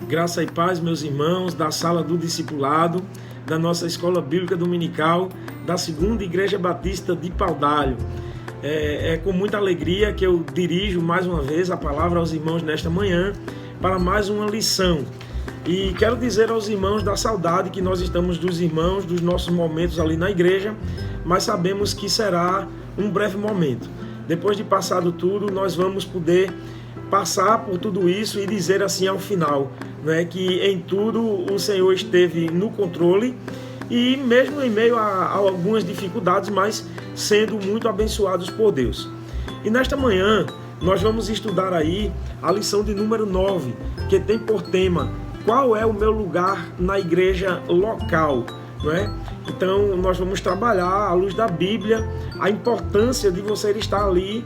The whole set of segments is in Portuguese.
Graça e paz, meus irmãos, da sala do discipulado, da nossa escola bíblica dominical, da Segunda Igreja Batista de Paudalho. É com muita alegria que eu dirijo mais uma vez a palavra aos irmãos nesta manhã para mais uma lição. E quero dizer aos irmãos da saudade que nós estamos dos irmãos, dos nossos momentos ali na igreja, mas sabemos que será um breve momento. Depois de passado tudo, nós vamos poder passar por tudo isso e dizer assim ao final, né, que em tudo o Senhor esteve no controle e mesmo em meio a algumas dificuldades, mas sendo muito abençoados por Deus. E nesta manhã nós vamos estudar aí a lição de número 9, que tem por tema: qual é o meu lugar na igreja local? Não é? Então nós vamos trabalhar à luz da Bíblia a importância de você estar ali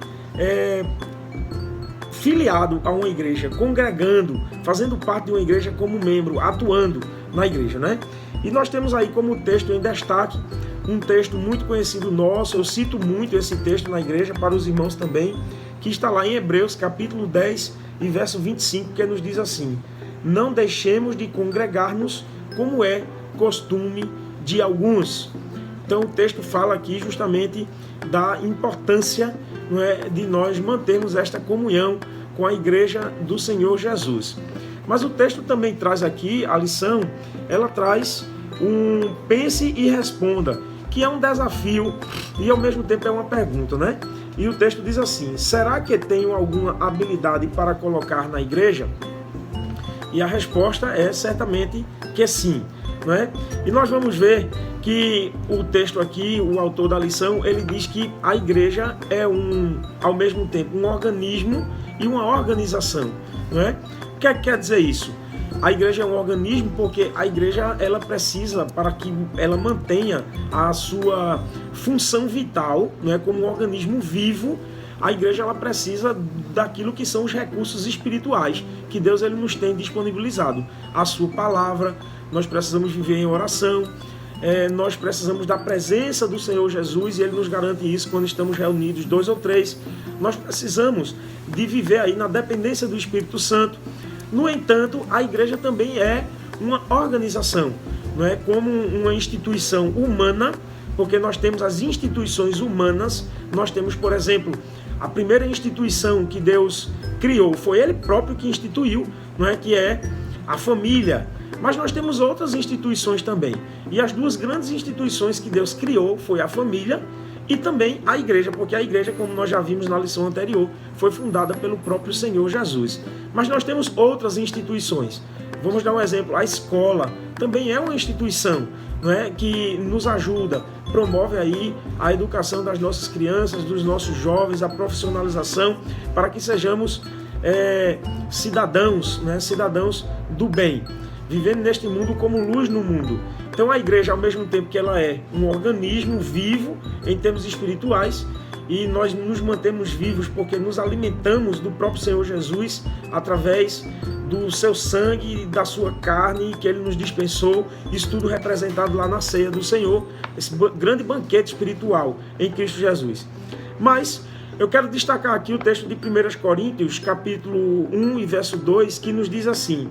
filiado a uma igreja, congregando, fazendo parte de uma igreja como membro, atuando na igreja, né? E nós temos aí como texto em destaque um texto muito conhecido nosso, eu cito muito esse texto na igreja para os irmãos também, que está lá em Hebreus capítulo 10 e verso 25, que nos diz assim: não deixemos de congregar-nos como é costume de alguns. Então o texto fala aqui justamente da importância, não é, de nós mantermos esta comunhão com a igreja do Senhor Jesus. Mas o texto também traz aqui, a lição, ela traz um pense e responda, que é um desafio e ao mesmo tempo é uma pergunta, né? E o texto diz assim: será que tenho alguma habilidade para colocar na igreja? E a resposta é certamente que sim, não é? E nós vamos ver que o texto aqui, o autor da lição, ele diz que a igreja é ao mesmo tempo um organismo e uma organização, não é? O que é que quer dizer isso? A igreja é um organismo porque a igreja ela precisa, para que ela mantenha a sua função vital, não é, como um organismo vivo, a igreja ela precisa daquilo que são os recursos espirituais que Deus ele nos tem disponibilizado. A sua palavra, nós precisamos viver em oração, nós precisamos da presença do Senhor Jesus e Ele nos garante isso quando estamos reunidos 2 ou 3. Nós precisamos de viver aí na dependência do Espírito Santo. No entanto, a igreja também é uma organização, não é como uma instituição humana, porque nós temos as instituições humanas. Nós temos, por exemplo, a primeira instituição que Deus criou, foi Ele próprio que instituiu, não é, que é a família. Mas nós temos outras instituições também. E as duas grandes instituições que Deus criou foi a família e também a igreja, porque a igreja, como nós já vimos na lição anterior, foi fundada pelo próprio Senhor Jesus. Mas nós temos outras instituições. Vamos dar um exemplo: a escola também é uma instituição, não é, que nos ajuda, promove aí a educação das nossas crianças, dos nossos jovens, a profissionalização, para que sejamos cidadãos, né, cidadãos do bem, vivendo neste mundo como luz no mundo. Então a igreja, ao mesmo tempo que ela é um organismo vivo em termos espirituais, e nós nos mantemos vivos porque nos alimentamos do próprio Senhor Jesus através do seu sangue e da sua carne que Ele nos dispensou, isso tudo representado lá na ceia do Senhor, esse grande banquete espiritual em Cristo Jesus. Mas eu quero destacar aqui o texto de 1 Coríntios, capítulo 1 e verso 2, que nos diz assim: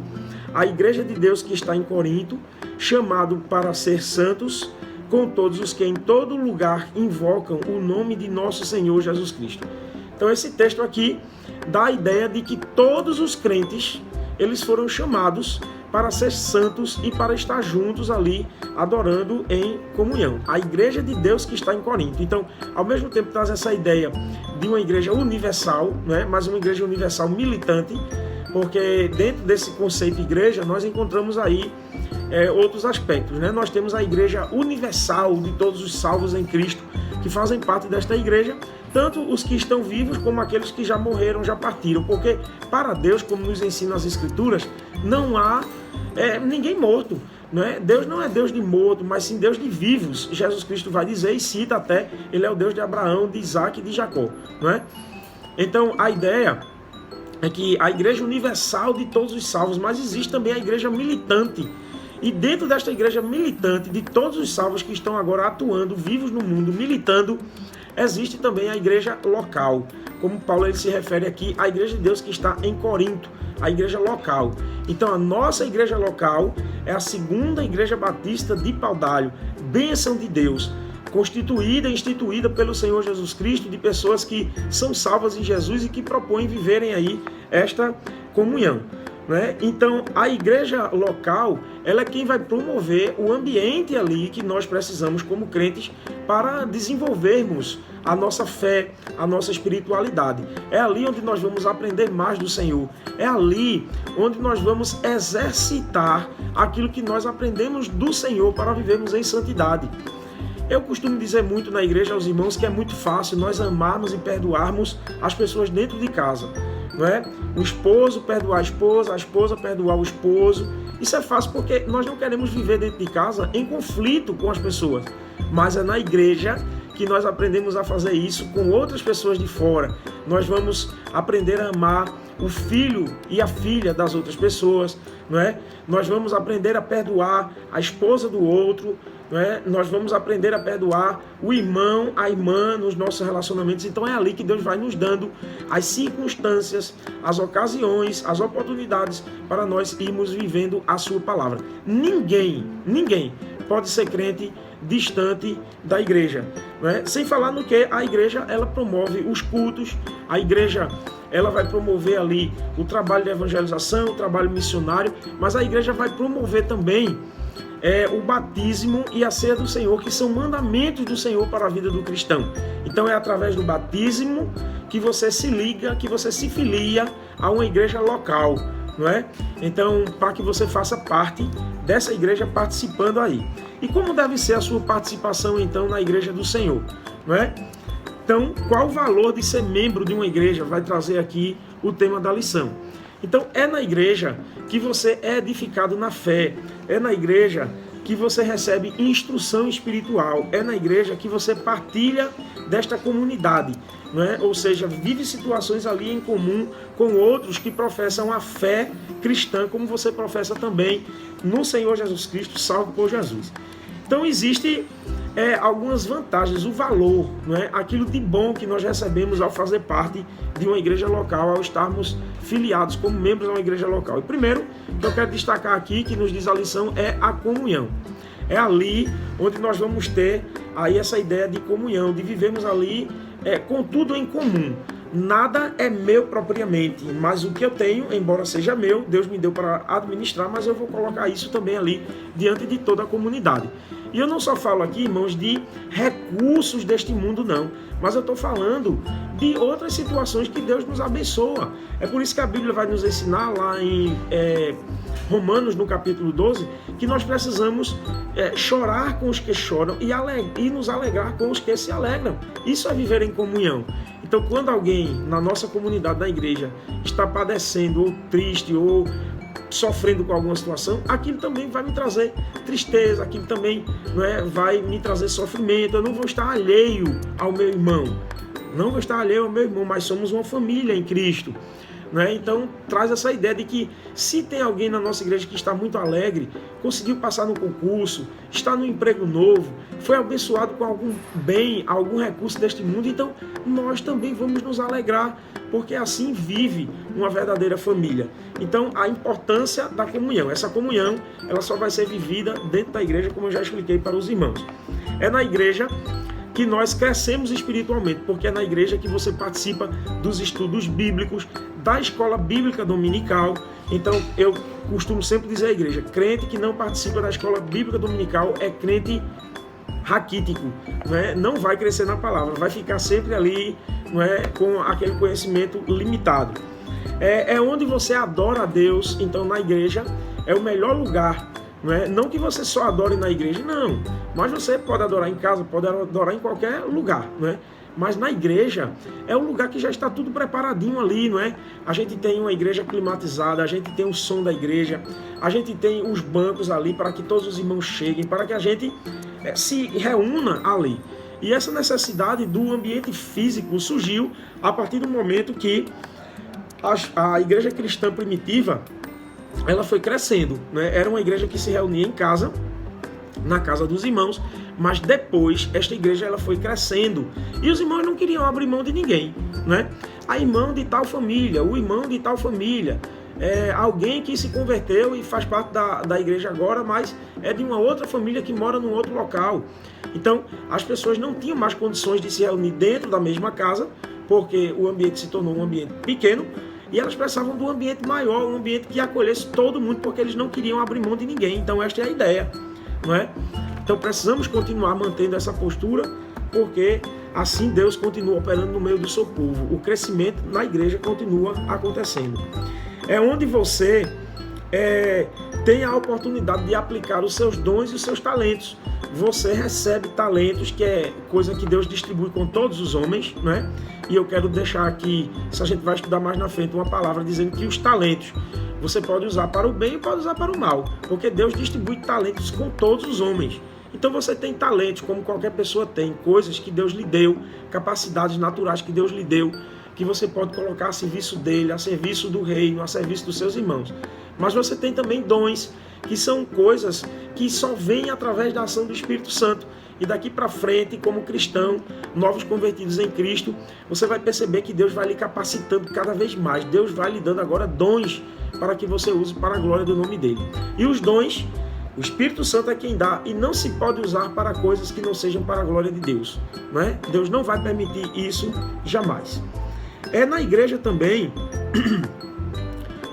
a igreja de Deus que está em Corinto, chamado para ser santos, com todos os que em todo lugar invocam o nome de nosso Senhor Jesus Cristo. Então esse texto aqui dá a ideia de que todos os crentes, eles foram chamados para ser santos e para estar juntos ali, adorando em comunhão. A igreja de Deus que está em Corinto. Então, ao mesmo tempo traz essa ideia de uma igreja universal, né? Mas uma igreja universal militante, porque dentro desse conceito de igreja, nós encontramos aí outros aspectos, né? Nós temos a igreja universal de todos os salvos em Cristo, que fazem parte desta igreja, tanto os que estão vivos como aqueles que já morreram, já partiram, porque para Deus, como nos ensinam as Escrituras, não há ninguém morto, não é? Deus não é Deus de morto, mas sim Deus de vivos. Jesus Cristo vai dizer e cita até, Ele é o Deus de Abraão, de Isaac e de Jacó, não é? Então a ideia é que a igreja universal de todos os salvos, mas existe também a igreja militante. E dentro desta igreja militante de todos os salvos que estão agora atuando, vivos no mundo, militando, existe também a igreja local, como Paulo ele se refere aqui à igreja de Deus que está em Corinto, a igreja local. Então a nossa igreja local é a segunda igreja batista de Paudalho, bênção de Deus, constituída e instituída pelo Senhor Jesus Cristo, de pessoas que são salvas em Jesus e que propõem viverem aí esta comunhão, né? Então a igreja local, ela é quem vai promover o ambiente ali que nós precisamos como crentes para desenvolvermos a nossa fé, a nossa espiritualidade. É ali onde nós vamos aprender mais do Senhor. É ali onde nós vamos exercitar aquilo que nós aprendemos do Senhor para vivermos em santidade. Eu costumo dizer muito na igreja aos irmãos que é muito fácil nós amarmos e perdoarmos as pessoas dentro de casa, não é? O esposo perdoar a esposa perdoar o esposo. Isso é fácil porque nós não queremos viver dentro de casa em conflito com as pessoas, mas é na igreja que nós aprendemos a fazer isso com outras pessoas de fora. Nós vamos aprender a amar o filho e a filha das outras pessoas, não é? Nós vamos aprender a perdoar a esposa do outro, não é? Nós vamos aprender a perdoar o irmão, a irmã nos nossos relacionamentos. Então é ali que Deus vai nos dando as circunstâncias, as ocasiões, as oportunidades para nós irmos vivendo a sua palavra. Ninguém pode ser crente distante da igreja, não é? Sem falar no que a igreja ela promove os cultos, a igreja ela vai promover ali o trabalho de evangelização, o trabalho missionário, mas a igreja vai promover também o batismo e a ceia do Senhor, que são mandamentos do Senhor para a vida do cristão. Então é através do batismo que você se liga, que você se filia a uma igreja local, não é? Então, para que você faça parte dessa igreja participando aí. E como deve ser a sua participação, então, na igreja do Senhor, não é? Então, qual o valor de ser membro de uma igreja? Vai trazer aqui o tema da lição. Então, é na igreja que você é edificado na fé, é na igreja que você recebe instrução espiritual, é na igreja que você partilha desta comunidade, não é? Ou seja, vive situações ali em comum com outros que professam a fé cristã, como você professa também no Senhor Jesus Cristo, salvo por Jesus. Então, existe algumas vantagens, o valor, não é? Aquilo de bom que nós recebemos ao fazer parte de uma igreja local, ao estarmos filiados como membros de uma igreja local. E primeiro, que eu quero destacar aqui, que nos diz a lição, é a comunhão. É ali onde nós vamos ter aí essa ideia de comunhão, de vivermos ali com tudo em comum. Nada é meu propriamente, mas o que eu tenho, embora seja meu, Deus me deu para administrar, mas eu vou colocar isso também ali diante de toda a comunidade. E eu não só falo aqui, irmãos, de recursos deste mundo, não, mas eu estou falando de outras situações que Deus nos abençoa. É por isso que a Bíblia vai nos ensinar lá em Romanos, no capítulo 12, que nós precisamos chorar com os que choram e nos alegrar com os que se alegram. Isso é viver em comunhão. Então, quando alguém na nossa comunidade, da igreja, está padecendo, ou triste, ou sofrendo com alguma situação, aquilo também vai me trazer tristeza, aquilo também vai me trazer sofrimento. Eu não vou estar alheio ao meu irmão, mas somos uma família em Cristo. Então traz essa ideia de que se tem alguém na nossa igreja que está muito alegre, conseguiu passar no concurso, está no emprego novo, foi abençoado com algum bem, algum recurso deste mundo, então nós também vamos nos alegrar, porque assim vive uma verdadeira família. Então a importância da comunhão, essa comunhão ela só vai ser vivida dentro da igreja, como eu já expliquei para os irmãos. É na igreja que nós crescemos espiritualmente, porque é na igreja que você participa dos estudos bíblicos, da escola bíblica dominical. Então, eu costumo sempre dizer à igreja, crente que não participa da escola bíblica dominical é crente raquítico, não vai crescer na palavra, vai ficar sempre ali com aquele conhecimento limitado. É onde você adora a Deus, então na igreja é o melhor lugar. Não que você só adore na igreja, não, mas você pode adorar em casa, pode adorar em qualquer lugar, mas na igreja é um lugar que já está tudo preparadinho ali, A gente tem uma igreja climatizada, a gente tem o som da igreja, a gente tem os bancos ali para que todos os irmãos cheguem, para que a gente se reúna ali. E essa necessidade do ambiente físico surgiu a partir do momento que a igreja cristã primitiva ela foi crescendo, Era uma igreja que se reunia em casa na casa dos irmãos, mas depois esta igreja ela foi crescendo e os irmãos não queriam abrir mão de ninguém, né? A irmã de tal família, o irmão de tal família, alguém que se converteu e faz parte da igreja agora, mas é de uma outra família que mora num outro local. Então, as pessoas não tinham mais condições de se reunir dentro da mesma casa, porque o ambiente se tornou um ambiente pequeno, e elas precisavam de um ambiente maior, um ambiente que acolhesse todo mundo, porque eles não queriam abrir mão de ninguém. Então, esta é a ideia, não é? Então, precisamos continuar mantendo essa postura, porque assim Deus continua operando no meio do seu povo. O crescimento na igreja continua acontecendo. É onde você tem a oportunidade de aplicar os seus dons e os seus talentos. Você recebe talentos, que é coisa que Deus distribui com todos os homens, né? E eu quero deixar aqui, se a gente vai estudar mais na frente, uma palavra dizendo que os talentos você pode usar para o bem e pode usar para o mal, porque Deus distribui talentos com todos os homens. Então você tem talentos, como qualquer pessoa tem, coisas que Deus lhe deu, capacidades naturais que Deus lhe deu, que você pode colocar a serviço dele, a serviço do reino, a serviço dos seus irmãos. Mas você tem também dons, que são coisas que só vêm através da ação do Espírito Santo. E daqui para frente, como cristão, novos convertidos em Cristo, você vai perceber que Deus vai lhe capacitando cada vez mais. Deus vai lhe dando agora dons para que você use para a glória do nome dele. E os dons, o Espírito Santo é quem dá, e não se pode usar para coisas que não sejam para a glória de Deus, não é? Deus não vai permitir isso jamais. É na igreja também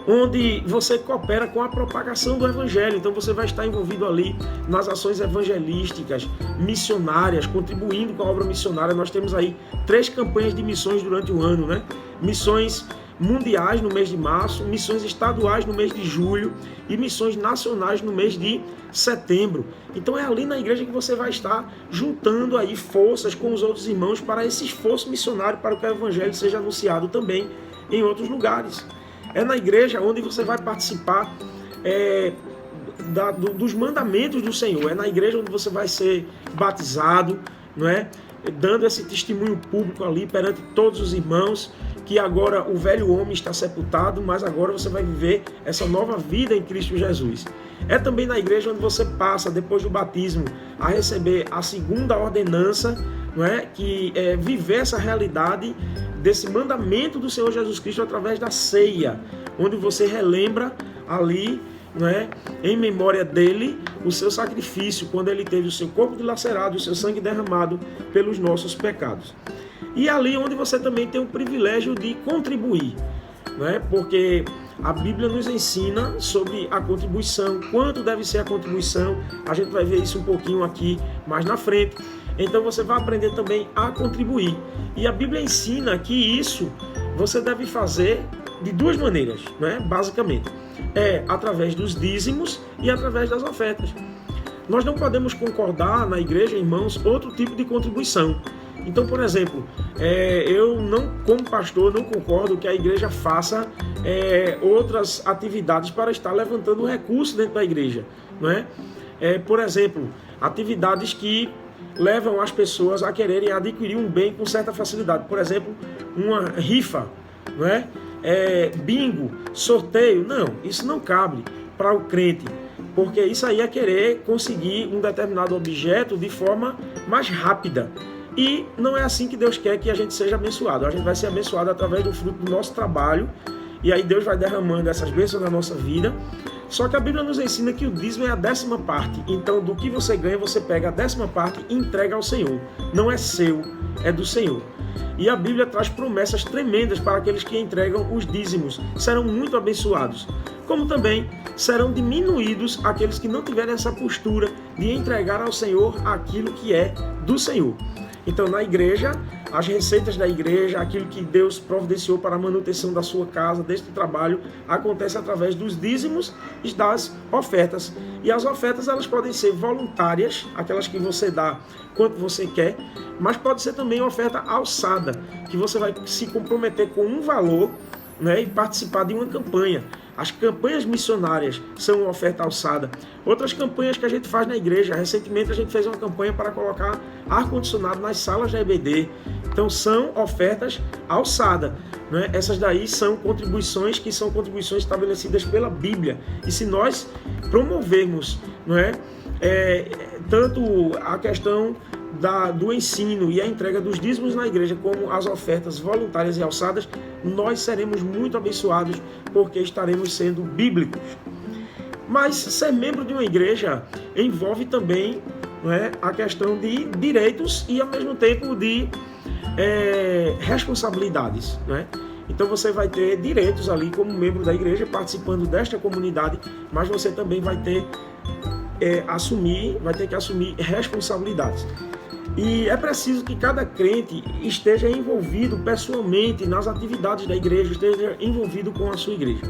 onde você coopera com a propagação do Evangelho. Então você vai estar envolvido ali nas ações evangelísticas, missionárias, contribuindo com a obra missionária. Nós temos aí 3 campanhas de missões durante o ano, né? Missões mundiais no mês de março, missões estaduais no mês de julho e missões nacionais no mês de setembro. Então é ali na igreja que você vai estar juntando aí forças com os outros irmãos para esse esforço missionário, para que o Evangelho seja anunciado também em outros lugares. É na igreja onde você vai participar dos mandamentos do Senhor. É na igreja onde você vai ser batizado, não é? Dando esse testemunho público ali perante todos os irmãos, que agora o velho homem está sepultado, mas agora você vai viver essa nova vida em Cristo Jesus. É também na igreja onde você passa, depois do batismo, a receber a segunda ordenança, não é? Que é viver essa realidade desse mandamento do Senhor Jesus Cristo através da ceia, onde você relembra ali, não é, em memória dele, o seu sacrifício, quando ele teve o seu corpo dilacerado, o seu sangue derramado pelos nossos pecados. E ali onde você também tem o privilégio de contribuir, não é? Porque a Bíblia nos ensina sobre a contribuição, quanto deve ser a contribuição. A gente vai ver isso um pouquinho aqui mais na frente. Então você vai aprender também a contribuir. E a Bíblia ensina que isso você deve fazer de 2 maneiras, né? Basicamente. É através dos dízimos e através das ofertas. Nós não podemos concordar na igreja, irmãos, outro tipo de contribuição. Então, por exemplo, eu não, como pastor, não concordo que a igreja faça outras atividades para estar levantando recursos dentro da igreja, não é? Por exemplo, atividades que levam as pessoas a quererem adquirir um bem com certa facilidade. Por exemplo, uma rifa, não é? Bingo, sorteio. Não, isso não cabe para o crente, porque isso aí é querer conseguir um determinado objeto de forma mais rápida. E não é assim que Deus quer que a gente seja abençoado. A gente vai ser abençoado através do fruto do nosso trabalho, e aí Deus vai derramando essas bênçãos na nossa vida. Só que a Bíblia nos ensina que o dízimo é a 10ª parte. Então, do que você ganha, você pega a 10ª parte e entrega ao Senhor. Não é seu, é do Senhor. E a Bíblia traz promessas tremendas para aqueles que entregam os dízimos. Serão muito abençoados. Como também serão diminuídos aqueles que não tiverem essa postura de entregar ao Senhor aquilo que é do Senhor. Então, na igreja, as receitas da igreja, aquilo que Deus providenciou para a manutenção da sua casa, deste trabalho, acontece através dos dízimos e das ofertas. E as ofertas, elas podem ser voluntárias, aquelas que você dá quanto você quer, mas pode ser também oferta alçada, que você vai se comprometer com um valor, né, e participar de uma campanha. As campanhas missionárias são uma oferta alçada. Outras campanhas que a gente faz na igreja, recentemente a gente fez uma campanha para colocar ar-condicionado nas salas da EBD. Então são ofertas alçadas, né? Essas daí são contribuições que são contribuições estabelecidas pela Bíblia. E se nós promovermos, não é, tanto a questão do ensino e a entrega dos dízimos na igreja, como as ofertas voluntárias e alçadas, nós seremos muito abençoados, porque estaremos sendo bíblicos. Mas ser membro de uma igreja envolve também, não é, a questão de direitos e, ao mesmo tempo, de responsabilidades, não é? Então você vai ter direitos ali como membro da igreja, participando desta comunidade, mas você também vai ter que assumir responsabilidades. E é preciso que cada crente esteja envolvido pessoalmente nas atividades da igreja, esteja envolvido com a sua igreja.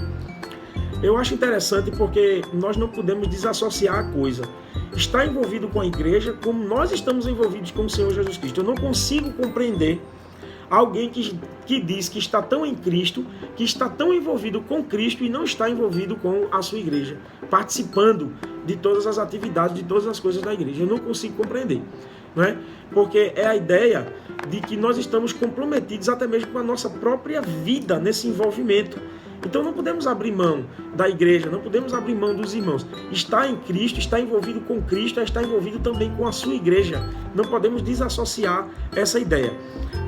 Eu acho interessante porque nós não podemos desassociar a coisa. Estar envolvido com a igreja como nós estamos envolvidos com o Senhor Jesus Cristo. Eu não consigo compreender alguém que diz que está tão em Cristo, que está tão envolvido com Cristo e não está envolvido com a sua igreja, participando de todas as atividades, de todas as coisas da igreja. Eu não consigo compreender. Não é? Porque é a ideia de que nós estamos comprometidos até mesmo com a nossa própria vida nesse envolvimento. Então não podemos abrir mão da igreja, não podemos abrir mão dos irmãos. Estar em Cristo, estar envolvido com Cristo, é estar envolvido também com a sua igreja. Não podemos desassociar essa ideia.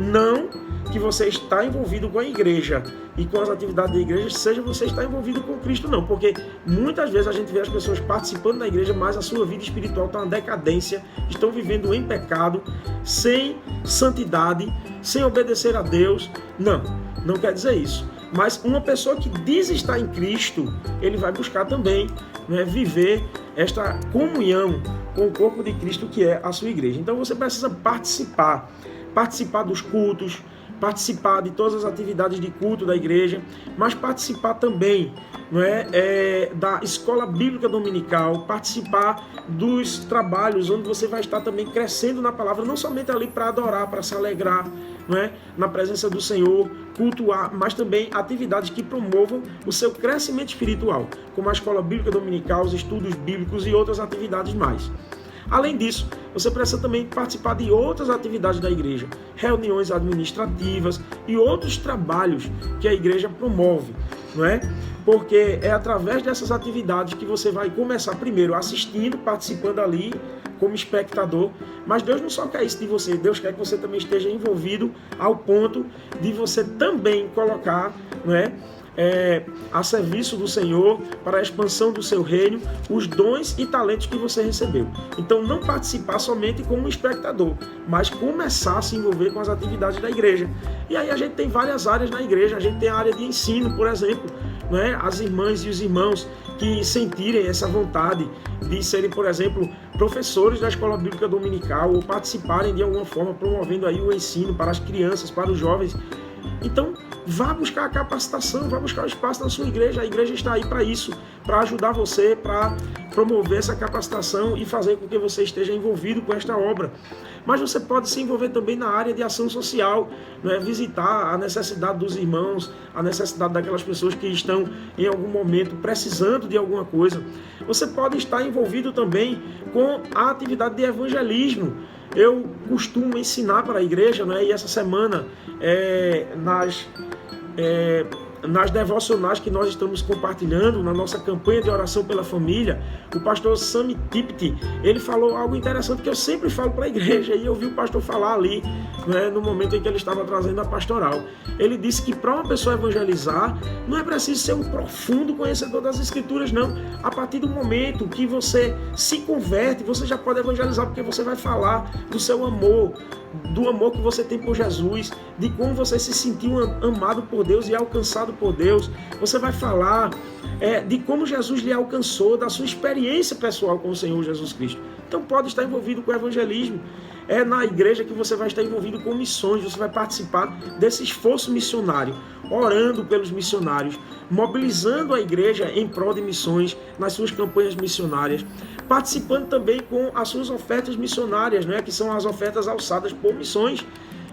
Não que você está envolvido com a igreja e com as atividades da igreja, seja você estar envolvido com Cristo, não. Porque muitas vezes a gente vê as pessoas participando da igreja, mas a sua vida espiritual está na decadência, estão vivendo em pecado, sem santidade, sem obedecer a Deus. Não quer dizer isso. Mas uma pessoa que diz estar em Cristo, ele vai buscar também, né, viver esta comunhão com o corpo de Cristo, que é a sua igreja. Então você precisa participar dos cultos, participar de todas as atividades de culto da igreja, mas participar também, não é, da escola bíblica dominical, participar dos trabalhos onde você vai estar também crescendo na palavra, não somente ali para adorar, para se alegrar, não é, na presença do Senhor, cultuar, mas também atividades que promovam o seu crescimento espiritual, como a escola bíblica dominical, os estudos bíblicos e outras atividades mais. Além disso, você precisa também participar de outras atividades da igreja, reuniões administrativas e outros trabalhos que a igreja promove, não é? Porque é através dessas atividades que você vai começar primeiro assistindo, participando ali como espectador, mas Deus não só quer isso de você, Deus quer que você também esteja envolvido ao ponto de você também colocar, não é, a serviço do Senhor, para a expansão do seu reino, os dons e talentos que você recebeu. Então não participar somente como espectador, mas começar a se envolver com as atividades da igreja. E aí a gente tem várias áreas na igreja, a gente tem a área de ensino, por exemplo, não é? As irmãs e os irmãos que sentirem essa vontade de serem, por exemplo, professores da escola bíblica dominical, ou participarem de alguma forma, promovendo aí o ensino para as crianças, para os jovens. Então, vá buscar a capacitação, vá buscar o espaço na sua igreja. A igreja está aí para isso, para ajudar você, para promover essa capacitação e fazer com que você esteja envolvido com esta obra. Mas você pode se envolver também na área de ação social, né? Visitar a necessidade dos irmãos, a necessidade daquelas pessoas que estão em algum momento precisando de alguma coisa. Você pode estar envolvido também com a atividade de evangelismo. Eu costumo ensinar para a igreja, né? E essa semana, nas devocionais que nós estamos compartilhando, na nossa campanha de oração pela família, o pastor Sami Tipti, ele falou algo interessante que eu sempre falo para a igreja, e eu vi o pastor falar ali, né, no momento em que ele estava trazendo a pastoral. Ele disse que para uma pessoa evangelizar, não é preciso ser um profundo conhecedor das escrituras, não. A partir do momento que você se converte, você já pode evangelizar, porque você vai falar do seu amor, do amor que você tem por Jesus, de como você se sentiu amado por Deus e alcançado por Deus. Você vai falar de como Jesus lhe alcançou, da sua experiência pessoal com o Senhor Jesus Cristo. Então pode estar envolvido com o evangelismo. É na igreja que você vai estar envolvido com missões, você vai participar desse esforço missionário, orando pelos missionários, mobilizando a igreja em prol de missões, nas suas campanhas missionárias, participando também com as suas ofertas missionárias, né, que são as ofertas alçadas por missões.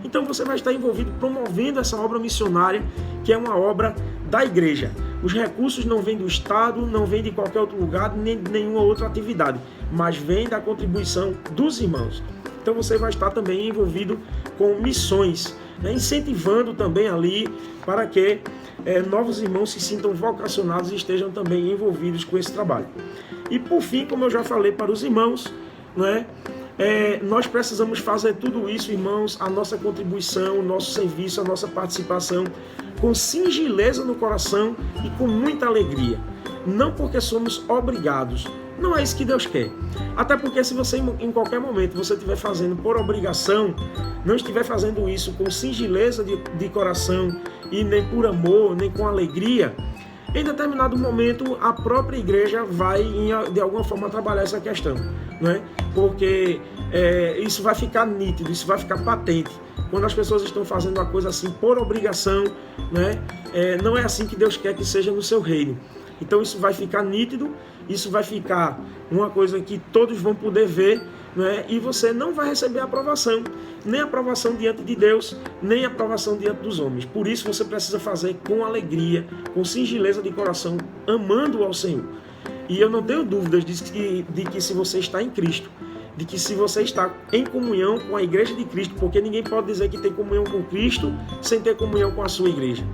Então você vai estar envolvido promovendo essa obra missionária, que é uma obra da igreja. Os recursos não vêm do Estado, não vêm de qualquer outro lugar, nem de nenhuma outra atividade, mas vêm da contribuição dos irmãos. Então você vai estar também envolvido com missões, né? Incentivando também ali para que novos irmãos se sintam vocacionados e estejam também envolvidos com esse trabalho. E por fim, como eu já falei para os irmãos, né, nós precisamos fazer tudo isso, irmãos, a nossa contribuição, o nosso serviço, a nossa participação, com singeleza no coração e com muita alegria. Não porque somos obrigados. Não é isso que Deus quer. Até porque se você, em qualquer momento, você estiver fazendo por obrigação, não estiver fazendo isso com singeleza de coração e nem por amor, nem com alegria, em determinado momento a própria igreja vai, de alguma forma, trabalhar essa questão, né? Porque isso vai ficar nítido, isso vai ficar patente. Quando as pessoas estão fazendo uma coisa assim por obrigação, né? Não é assim que Deus quer que seja no seu reino. Então isso vai ficar nítido, isso vai ficar uma coisa que todos vão poder ver, né? E você não vai receber aprovação, nem aprovação diante de Deus, nem aprovação diante dos homens. Por isso você precisa fazer com alegria, com singeleza de coração, amando ao Senhor. E eu não tenho dúvidas de que se você está em Cristo, de que se você está em comunhão com a igreja de Cristo, porque ninguém pode dizer que tem comunhão com Cristo sem ter comunhão com a sua igreja.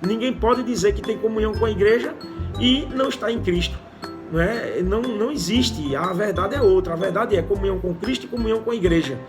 Ninguém pode dizer que tem comunhão com a igreja e não está em Cristo. Não existe, a verdade é outra. A verdade é comunhão com Cristo e comunhão com a igreja.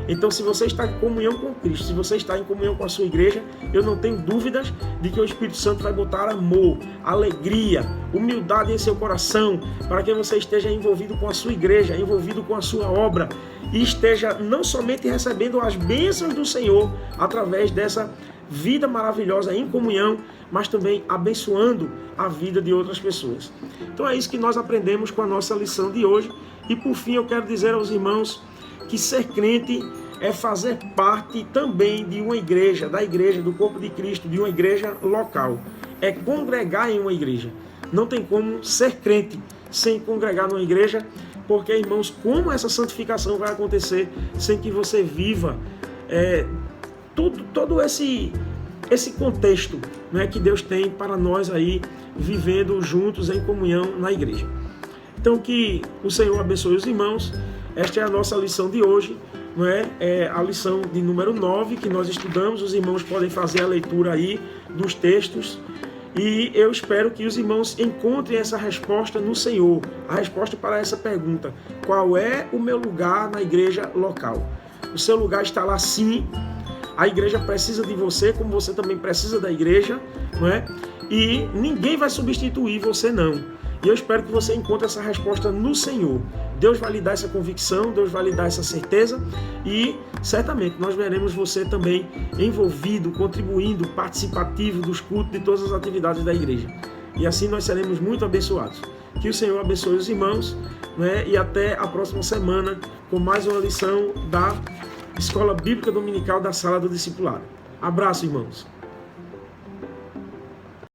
Então, se você está em comunhão com Cristo, se você está em comunhão com a sua igreja, eu não tenho dúvidas de que o Espírito Santo vai botar amor, alegria, humildade em seu coração, para que você esteja envolvido com a sua igreja, envolvido com a sua obra, e esteja não somente recebendo as bênçãos do Senhor através dessa vida maravilhosa em comunhão, mas também abençoando a vida de outras pessoas. Então é isso que nós aprendemos com a nossa lição de hoje. E por fim eu quero dizer aos irmãos que ser crente é fazer parte também de uma igreja, da igreja, do corpo de Cristo, de uma igreja local. É congregar em uma igreja. Não tem como ser crente sem congregar numa igreja, porque, irmãos, como essa santificação vai acontecer sem que você viva todo esse contexto, né, que Deus tem para nós aí, vivendo juntos em comunhão na igreja. Então que o Senhor abençoe os irmãos. Esta é a nossa lição de hoje, não é? É a lição de número 9 que nós estudamos. Os irmãos podem fazer a leitura aí dos textos. E eu espero que os irmãos encontrem essa resposta no Senhor. A resposta para essa pergunta: qual é o meu lugar na igreja local? O seu lugar está lá sim. A igreja precisa de você, como você também precisa da igreja, não é? E ninguém vai substituir você, não. E eu espero que você encontre essa resposta no Senhor. Deus vai lhe dar essa convicção, Deus vai lhe dar essa certeza e certamente nós veremos você também envolvido, contribuindo, participativo dos cultos, de todas as atividades da igreja. E assim nós seremos muito abençoados. Que o Senhor abençoe os irmãos, né? E até a próxima semana com mais uma lição da Escola Bíblica Dominical da Sala do Discipulado. Abraço, irmãos.